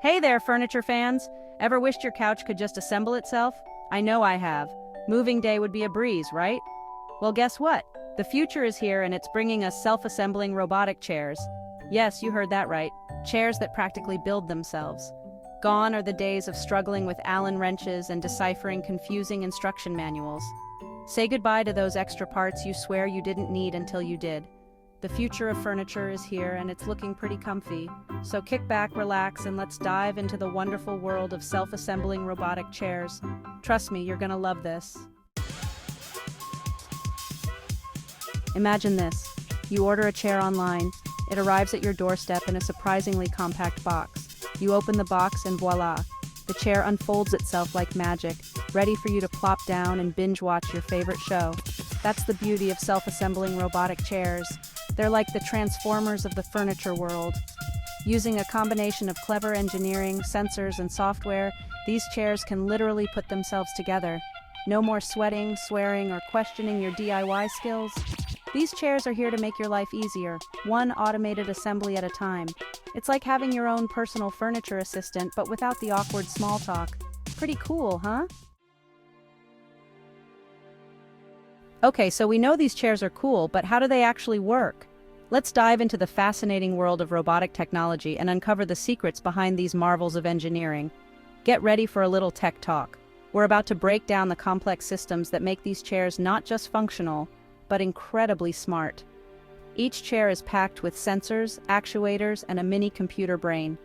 Hey there, furniture fans! Ever wished your couch could just assemble itself? I know I have. Moving day would be a breeze, right? Well, guess what? The future is here and it's bringing us self-assembling robotic chairs. Yes, you heard that right. Chairs that practically build themselves. Gone are the days of struggling with Allen wrenches and deciphering confusing instruction manuals. Say goodbye to those extra parts you swear you didn't need until you did. The future of furniture is here and it's looking pretty comfy. So kick back, relax, and let's dive into the wonderful world of self-assembling robotic chairs. Trust me, you're gonna love this. Imagine this. You order a chair online. It arrives at your doorstep in a surprisingly compact box. You open the box and voila! The chair unfolds itself like magic, ready for you to plop down and binge-watch your favorite show. That's the beauty of self-assembling robotic chairs. They're like the Transformers of the furniture world. Using a combination of clever engineering, sensors, and software, these chairs can literally put themselves together. No more sweating, swearing, or questioning your DIY skills. These chairs are here to make your life easier, one automated assembly at a time. It's like having your own personal furniture assistant, but without the awkward small talk. Pretty cool, huh? Okay, so we know these chairs are cool, but how do they actually work? Let's dive into the fascinating world of robotic technology and uncover the secrets behind these marvels of engineering. Get ready for a little tech talk. We're about to break down the complex systems that make these chairs not just functional, but incredibly smart. Each chair is packed with sensors, actuators, and a mini computer brain.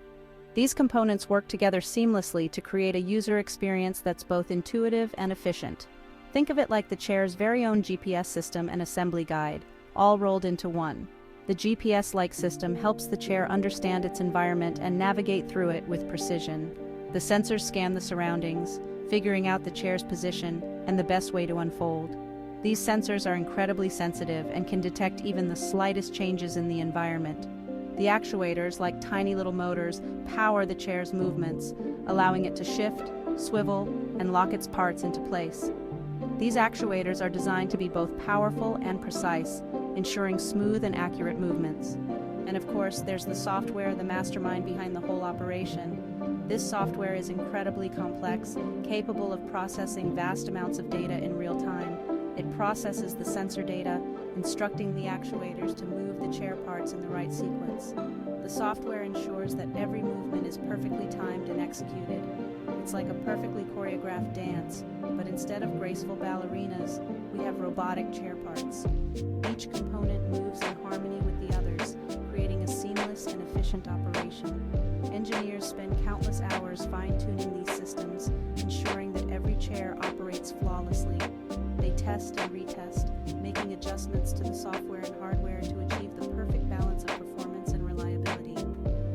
These components work together seamlessly to create a user experience that's both intuitive and efficient. Think of it like the chair's very own GPS system and assembly guide, all rolled into one. The GPS-like system helps the chair understand its environment and navigate through it with precision. The sensors scan the surroundings, figuring out the chair's position and the best way to unfold. These sensors are incredibly sensitive and can detect even the slightest changes in the environment. The actuators, like tiny little motors, power the chair's movements, allowing it to shift, swivel, and lock its parts into place. These actuators are designed to be both powerful and precise, ensuring smooth and accurate movements. And of course, there's the software, the mastermind behind the whole operation. This software is incredibly complex, capable of processing vast amounts of data in real time. It processes the sensor data, instructing the actuators to move the chair parts in the right sequence. The software ensures that every movement is perfectly timed and executed. It's like a perfectly choreographed dance, but instead of graceful ballerinas, we have robotic chair parts. Each component moves in harmony with the others, creating a seamless and efficient operation. Engineers spend countless hours fine-tuning these systems, ensuring that every chair operates flawlessly. They test and retest, making adjustments to the software and hardware to achieve the perfect balance of performance and reliability.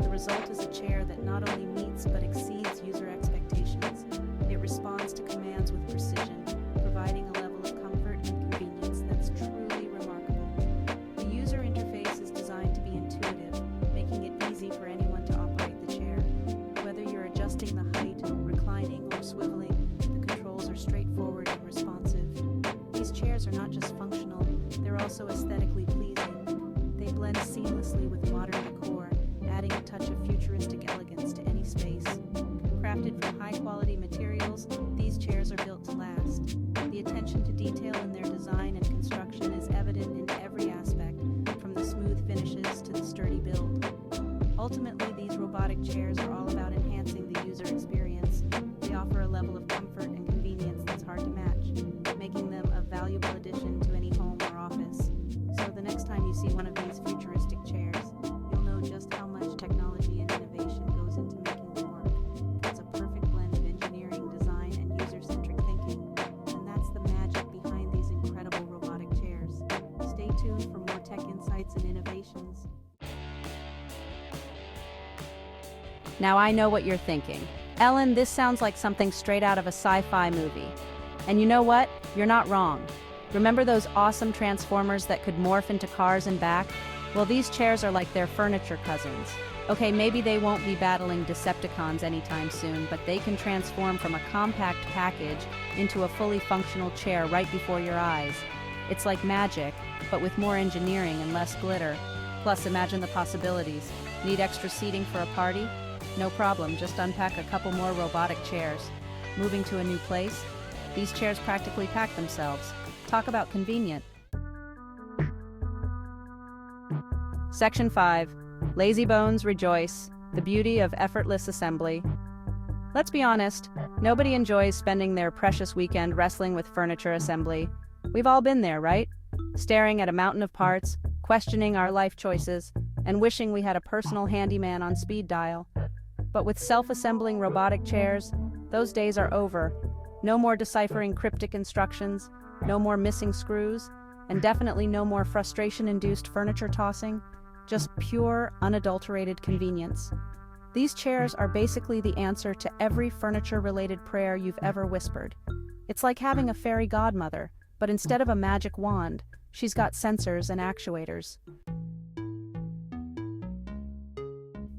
The result is a chair that not only meets but exceeds user expectations. It responds to commands with precision, providing a level of comfort and convenience that's truly remarkable. The user interface is designed to be intuitive, making it easy for anyone to operate the chair. Whether you're adjusting the height, reclining, or swiveling, the controls are straightforward and responsive. These chairs are not just functional, they're also aesthetically pleasing. They blend seamlessly with modern decor, adding a touch of futuristic elegance to any space. Crafted from high-quality materials, these chairs are built to last. The attention to detail in their design and construction is evident in every aspect, from the smooth finishes to the sturdy build. Ultimately, these robotic chairs are all about enhancing the user experience. They offer a level of comfort and convenience that's hard to match, making them a valuable addition to any home or office. So the next time you see one of these futuristic chairs, you'll know just how much technology and innovation goes into making them work. It's a perfect blend of engineering, design, and user-centric thinking, and that's the magic behind these incredible robotic chairs. Stay tuned for more tech insights and innovations. Now I know what you're thinking. Ellen, this sounds like something straight out of a sci-fi movie. And you know what? You're not wrong. Remember those awesome Transformers that could morph into cars and back? Well, these chairs are like their furniture cousins. Okay, maybe they won't be battling Decepticons anytime soon, but they can transform from a compact package into a fully functional chair right before your eyes. It's like magic, but with more engineering and less glitter. Plus, imagine the possibilities. Need extra seating for a party? No problem, just unpack a couple more robotic chairs. Moving to a new place? These chairs practically pack themselves. Talk about convenient. Section 5. Lazy bones rejoice. The beauty of effortless assembly. Let's be honest, nobody enjoys spending their precious weekend wrestling with furniture assembly. We've all been there, right? Staring at a mountain of parts, questioning our life choices, and wishing we had a personal handyman on speed dial. But with self-assembling robotic chairs, those days are over. No more deciphering cryptic instructions, no more missing screws, and definitely no more frustration-induced furniture tossing. Just pure, unadulterated convenience. These chairs are basically the answer to every furniture-related prayer you've ever whispered. It's like having a fairy godmother, but instead of a magic wand, she's got sensors and actuators.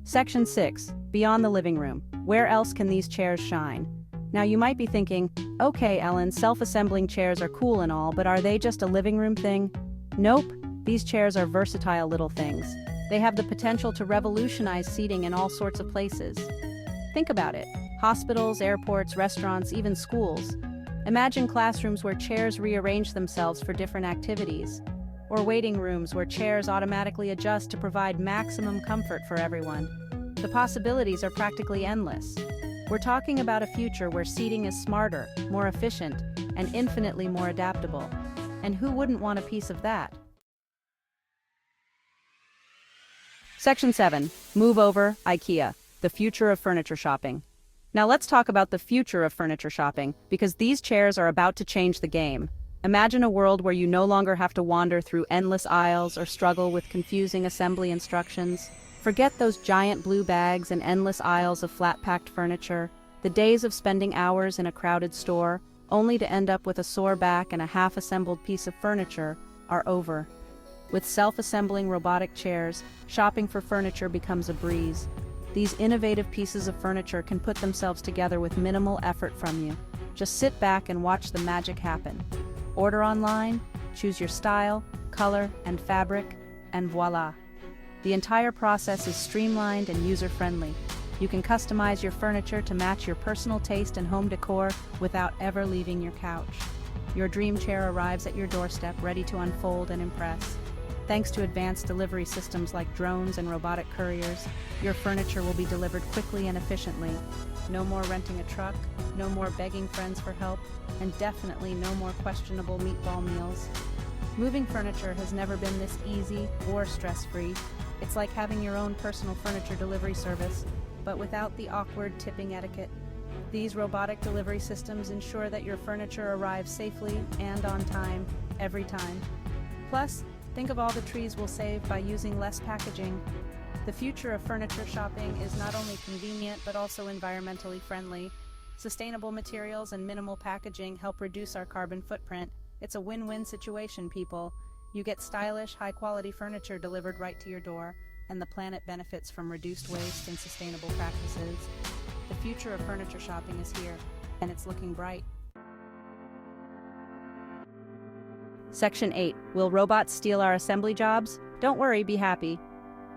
Section 6. Beyond the living room. Where else can these chairs shine? Now you might be thinking, okay, Ellen, self-assembling chairs are cool and all, but are they just a living room thing? Nope, these chairs are versatile little things. They have the potential to revolutionize seating in all sorts of places. Think about it. Hospitals, airports, restaurants, even schools. Imagine classrooms where chairs rearrange themselves for different activities. Or waiting rooms where chairs automatically adjust to provide maximum comfort for everyone. The possibilities are practically endless. We're talking about a future where seating is smarter, more efficient, and infinitely more adaptable. And who wouldn't want a piece of that? Section 7. Move over, IKEA. The future of furniture shopping. Now let's talk about the future of furniture shopping, because these chairs are about to change the game. Imagine a world where you no longer have to wander through endless aisles or struggle with confusing assembly instructions. Forget those giant blue bags and endless aisles of flat-packed furniture. The days of spending hours in a crowded store, only to end up with a sore back and a half-assembled piece of furniture, are over. With self-assembling robotic chairs, shopping for furniture becomes a breeze. These innovative pieces of furniture can put themselves together with minimal effort from you. Just sit back and watch the magic happen. Order online, choose your style, color, and fabric, and voila. The entire process is streamlined and user-friendly. You can customize your furniture to match your personal taste and home decor without ever leaving your couch. Your dream chair arrives at your doorstep, ready to unfold and impress. Thanks to advanced delivery systems like drones and robotic couriers, your furniture will be delivered quickly and efficiently. No more renting a truck, no more begging friends for help, and definitely no more questionable meatball meals. Moving furniture has never been this easy or stress-free. It's like having your own personal furniture delivery service, but without the awkward tipping etiquette. These robotic delivery systems ensure that your furniture arrives safely and on time, every time. Plus, think of all the trees we'll save by using less packaging. The future of furniture shopping is not only convenient but also environmentally friendly. Sustainable materials and minimal packaging help reduce our carbon footprint. It's a win-win situation, people. You get stylish, high-quality furniture delivered right to your door, and the planet benefits from reduced waste and sustainable practices. The future of furniture shopping is here, and it's looking bright. Section 8. Will robots steal our assembly jobs? Don't worry, be happy.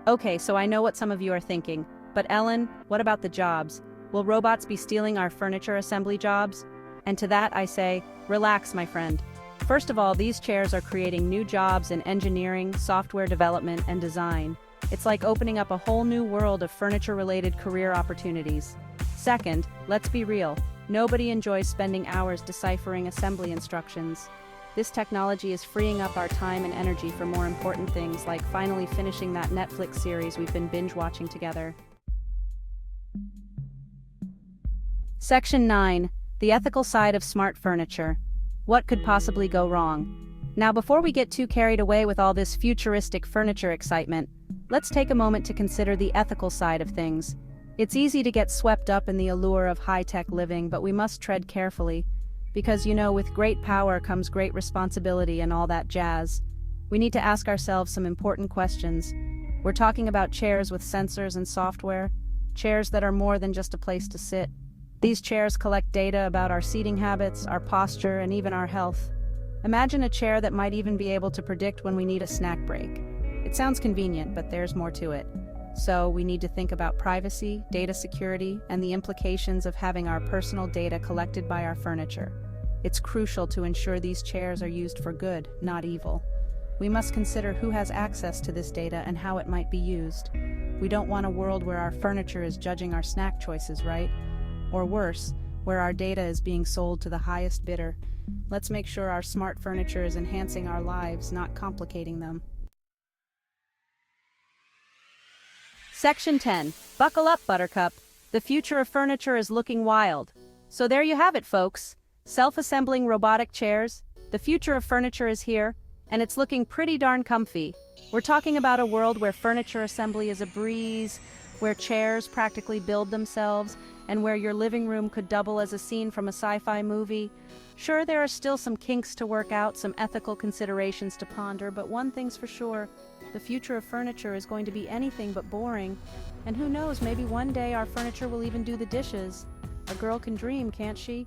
Okay, so I know what some of you are thinking, but Ellen, what about the jobs? Will robots be stealing our furniture assembly jobs? And to that I say, relax, my friend. First of all, these chairs are creating new jobs in engineering, software development, and design. It's like opening up a whole new world of furniture-related career opportunities. Second, let's be real. Nobody enjoys spending hours deciphering assembly instructions. This technology is freeing up our time and energy for more important things, like finally finishing that Netflix series we've been binge-watching together. Section 9. The ethical side of smart furniture. What could possibly go wrong? Now, before we get too carried away with all this futuristic furniture excitement, let's take a moment to consider the ethical side of things. It's easy to get swept up in the allure of high-tech living, but we must tread carefully. Because, with great power comes great responsibility and all that jazz. We need to ask ourselves some important questions. We're talking about chairs with sensors and software, chairs that are more than just a place to sit. These chairs collect data about our seating habits, our posture, and even our health. Imagine a chair that might even be able to predict when we need a snack break. It's It sounds convenient, but there's more to it. So we need to think about privacy, data security, and the implications of having our personal data collected by our furniture. It's crucial to ensure these chairs are used for good, not evil. We must consider who has access to this data and how it might be used. We don't want a world where our furniture is judging our snack choices, right? Or worse, where our data is being sold to the highest bidder. Let's make sure our smart furniture is enhancing our lives, not complicating them. Section 10. Buckle up, Buttercup. The future of furniture is looking wild. So there you have it, folks. Self-assembling robotic chairs. The future of furniture is here, and it's looking pretty darn comfy. We're talking about a world where furniture assembly is a breeze, where chairs practically build themselves, and where your living room could double as a scene from a sci-fi movie. Sure, there are still some kinks to work out, some ethical considerations to ponder, but one thing's for sure, the future of furniture is going to be anything but boring. And who knows, maybe one day our furniture will even do the dishes. A girl can dream, can't she?